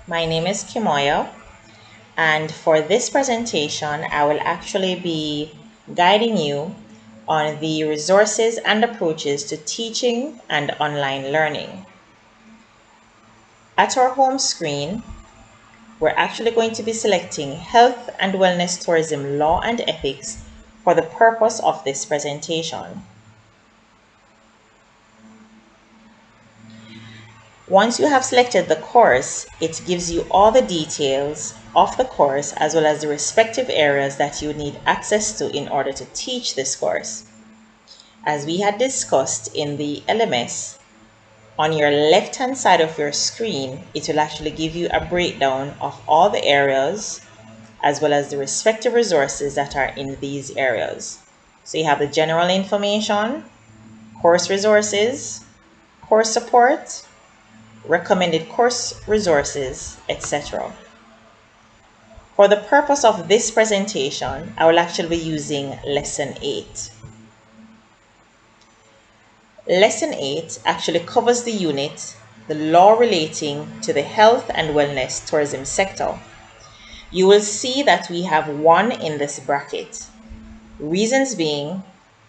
My name is Kimoya, and for this presentation, I will actually be guiding you on the resources and approaches to teaching and online learning. At our home screen, we're actually going to be selecting Health and Wellness Tourism Law and Ethics for the purpose of this presentation. Once you have selected the course, it gives you all the details of the course as well as the respective areas that you need access to in order to teach this course. As we had discussed in the LMS, on your left-hand side of your screen, it will actually give you a breakdown of all the areas as well as the respective resources that are in these areas. So you have the general information, course resources, course support, recommended course resources, etc. For the purpose of this presentation, I will actually be using Lesson 8. Lesson 8 actually covers the unit, the law relating to the health and wellness tourism sector. You will see that we have 1 in this bracket. Reasons being,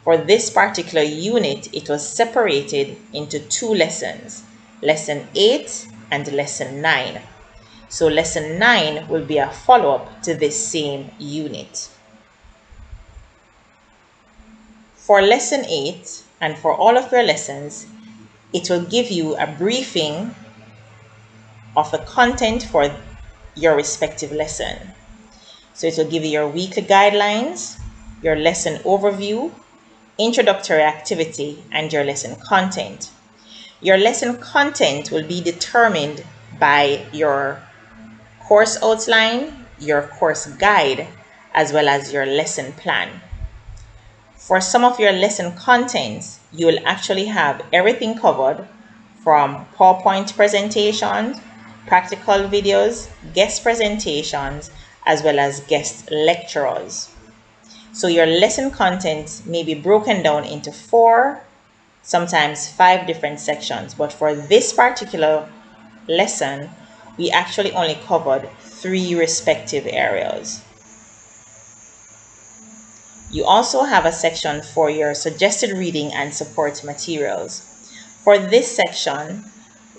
for this particular unit, it was separated into 2 lessons, Lesson 8 and Lesson 9. So Lesson 9 will be a follow-up to this same unit. For Lesson 8 and for all of your lessons, it will give you a briefing of the content for your respective lesson. So it will give you your weekly guidelines, your lesson overview, introductory activity, and your lesson content. Your lesson content will be determined by your course outline, your course guide, as well as your lesson plan. For some of your lesson contents, you will actually have everything covered from PowerPoint presentations, practical videos, guest presentations, as well as guest lecturers. So your lesson content may be broken down into 4, sometimes 5 different sections, but for this particular lesson, we actually only covered 3 respective areas. You also have a section for your suggested reading and support materials. For this section,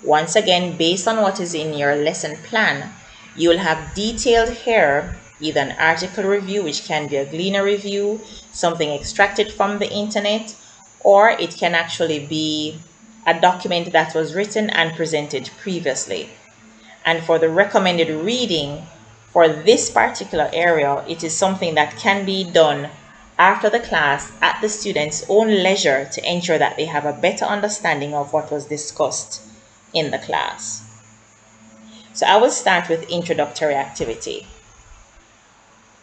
once again, based on what is in your lesson plan, you will have detailed here, either an article review, which can be a Gleaner review, something extracted from the internet, or it can actually be a document that was written and presented previously. And for the recommended reading, for this particular area, it is something that can be done after the class at the student's own leisure to ensure that they have a better understanding of what was discussed in the class. So I will start with introductory activity.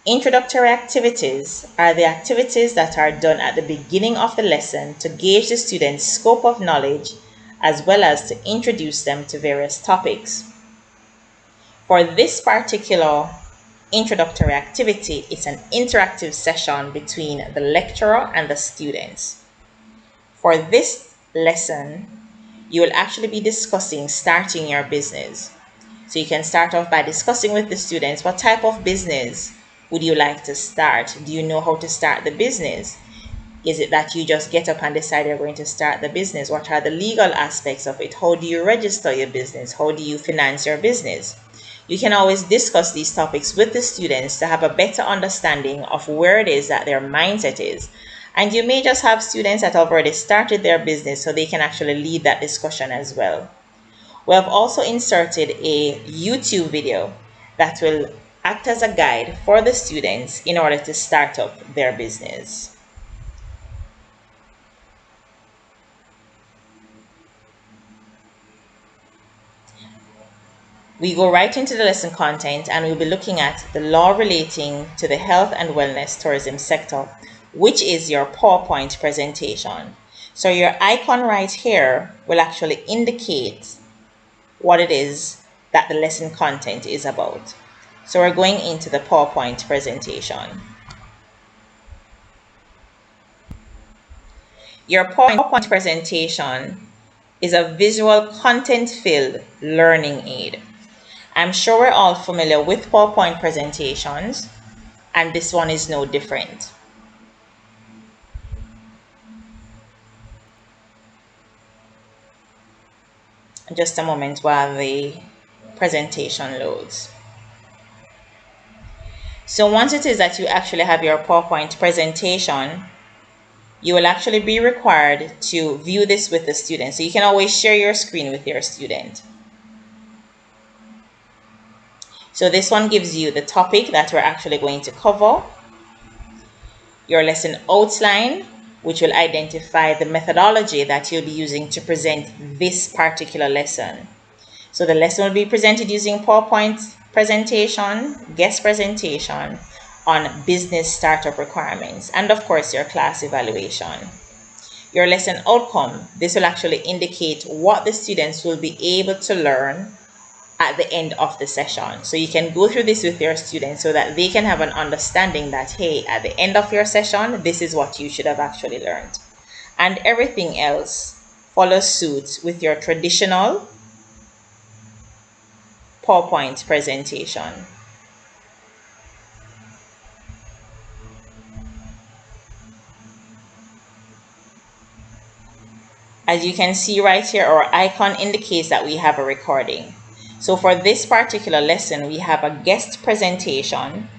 Introductory activities are the activities that are done at the beginning of the lesson to gauge the student's scope of knowledge as well as to introduce them to various topics. For this particular introductory activity, it's an interactive session between the lecturer and the students. For this lesson, you will actually be discussing starting your business. So you can start off by discussing with the students, what type of business would you like to start? Do you know how to start the business? Is it that you just get up and decide you're going to start the business? What are the legal aspects of it? How do you register your business? How do you finance your business? You can always discuss these topics with the students to have a better understanding of where it is that their mindset is. And you may just have students that have already started their business so they can actually lead that discussion as well. We have also inserted a YouTube video that will act as a guide for the students in order to start up their business. We go right into the lesson content and we'll be looking at the law relating to the health and wellness tourism sector, which is your PowerPoint presentation. So your icon right here will actually indicate what it is that the lesson content is about. So we're going into the PowerPoint presentation. Your PowerPoint presentation is a visual content-filled learning aid. I'm sure we're all familiar with PowerPoint presentations, and this one is no different. Just a moment while the presentation loads. So once it is that you actually have your PowerPoint presentation, you will actually be required to view this with the student. So you can always share your screen with your student. So this one gives you the topic that we're actually going to cover, your lesson outline, which will identify the methodology that you'll be using to present this particular lesson. So the lesson will be presented using PowerPoint presentation, guest presentation on business startup requirements, and of course your class evaluation. Your lesson outcome, this will actually indicate what the students will be able to learn at the end of the session. So you can go through this with your students so that they can have an understanding that, hey, at the end of your session, this is what you should have actually learned. And everything else follows suit with your traditional PowerPoint presentation. As you can see right here, our icon indicates that we have a recording. So for this particular lesson, we have a guest presentation,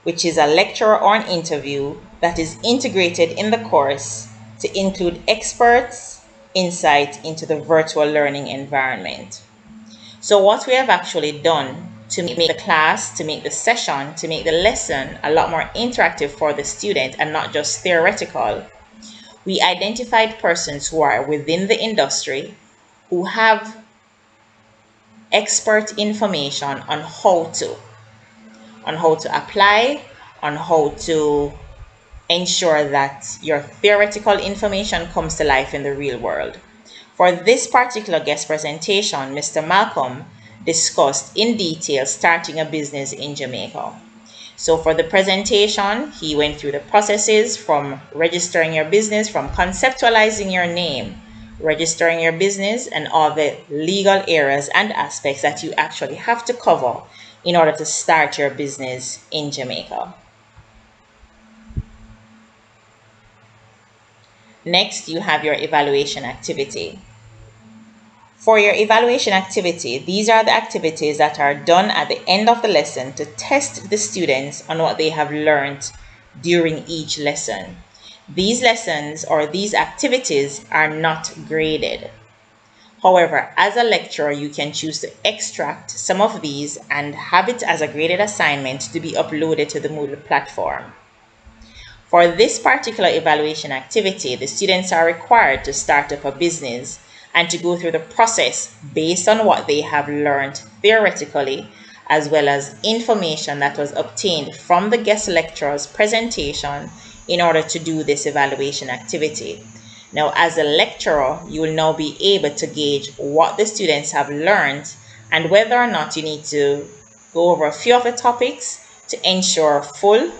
which is a lecture or an interview that is integrated in the course to include experts' insight into the virtual learning environment. So what we have actually done to make the class, to make the session, to make the lesson a lot more interactive for the student and not just theoretical, we identified persons who are within the industry who have expert information on how to apply, on how to ensure that your theoretical information comes to life in the real world. For this particular guest presentation, Mr. Malcolm discussed in detail starting a business in Jamaica. So for the presentation, he went through the processes from registering your business, from conceptualizing your name, registering your business, and all the legal areas and aspects that you actually have to cover in order to start your business in Jamaica. Next, you have your evaluation activity. For your evaluation activity, these are the activities that are done at the end of the lesson to test the students on what they have learned during each lesson. These lessons or these activities are not graded. However, as a lecturer, you can choose to extract some of these and have it as a graded assignment to be uploaded to the Moodle platform. For this particular evaluation activity, the students are required to start up a business and to go through the process based on what they have learned theoretically, as well as information that was obtained from the guest lecturer's presentation in order to do this evaluation activity. Now, as a lecturer, you will now be able to gauge what the students have learned and whether or not you need to go over a few of the topics to ensure full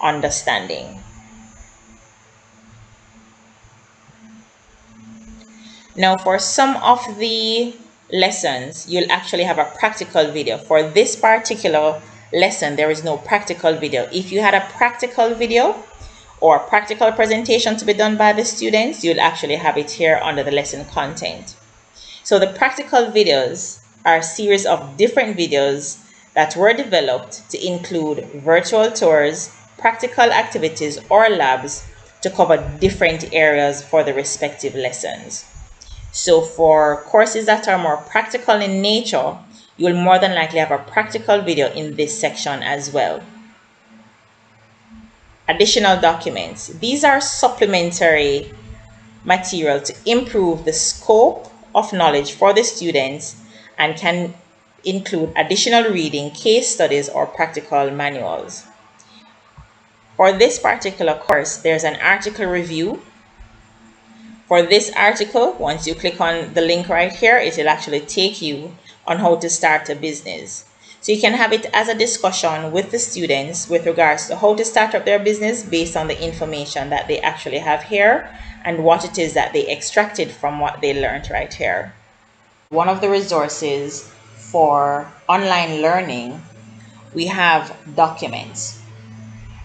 understanding. Now, for some of the lessons, you'll actually have a practical video. For this particular lesson, there is no practical video. If you had a practical video or a practical presentation to be done by the students, you'll actually have it here under the lesson content. So the practical videos are a series of different videos that were developed to include virtual tours, practical activities, or labs to cover different areas for the respective lessons. So for courses that are more practical in nature, you will more than likely have a practical video in this section as well. Additional documents. These are supplementary material to improve the scope of knowledge for the students and can include additional reading, case studies, or practical manuals. For this particular course, there's an article review. For this article, once you click on the link right here, it will actually take you on how to start a business. So you can have it as a discussion with the students with regards to how to start up their business based on the information that they actually have here and what it is that they extracted from what they learned right here. One of the resources for online learning, we have documents.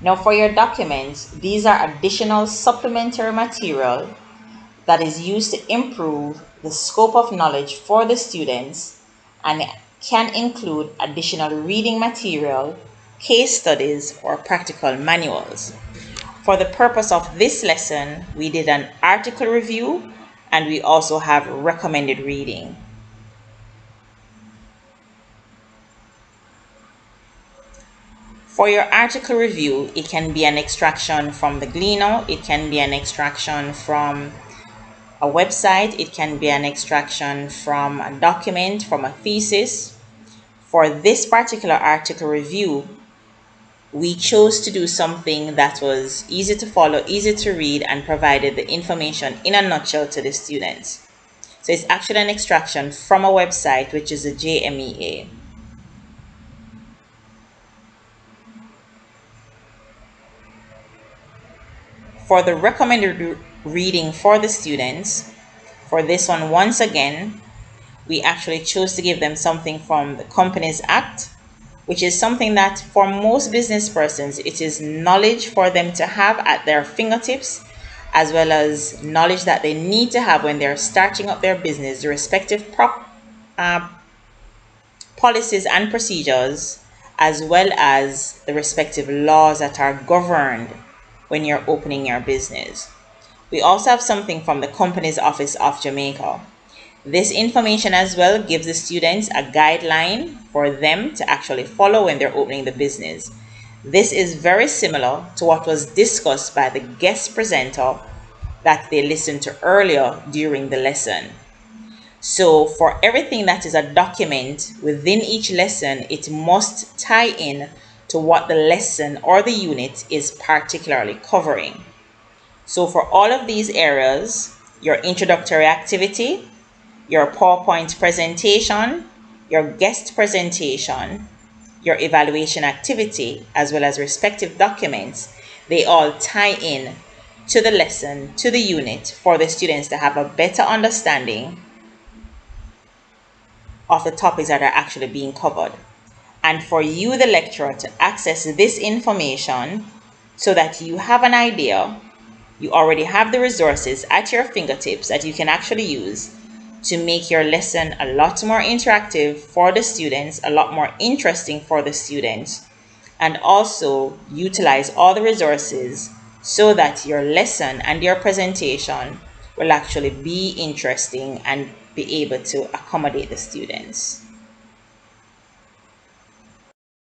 Now for your documents, these are additional supplementary material that is used to improve the scope of knowledge for the students and can include additional reading material, case studies, or practical manuals. For the purpose of this lesson, we did an article review and we also have recommended reading. For your article review, it can be an extraction from the Gleaner, it can be an extraction from a website, it can be an extraction from a document, from a thesis. For this particular article review, we chose to do something that was easy to follow, easy to read, and provided the information in a nutshell to the students. So it's actually an extraction from a website, which is a JMEA. For the recommended reading for the students, for this one, once again, we actually chose to give them something from the Companies Act, which is something that for most business persons, it is knowledge for them to have at their fingertips, as well as knowledge that they need to have when they're starting up their business, the respective policies and procedures, as well as the respective laws that are governed when you're opening your business. We also have something from the Companies Office of Jamaica. This information as well gives the students a guideline for them to actually follow when they're opening the business. This is very similar to what was discussed by the guest presenter that they listened to earlier during the lesson. So for everything that is a document within each lesson, it must tie in to what the lesson or the unit is particularly covering. So for all of these areas, your introductory activity, your PowerPoint presentation, your guest presentation, your evaluation activity, as well as respective documents, they all tie in to the lesson, to the unit, for the students to have a better understanding of the topics that are actually being covered. And for you, the lecturer, to access this information so that you have an idea, you already have the resources at your fingertips that you can actually use to make your lesson a lot more interactive for the students, a lot more interesting for the students, and also utilize all the resources so that your lesson and your presentation will actually be interesting and be able to accommodate the students.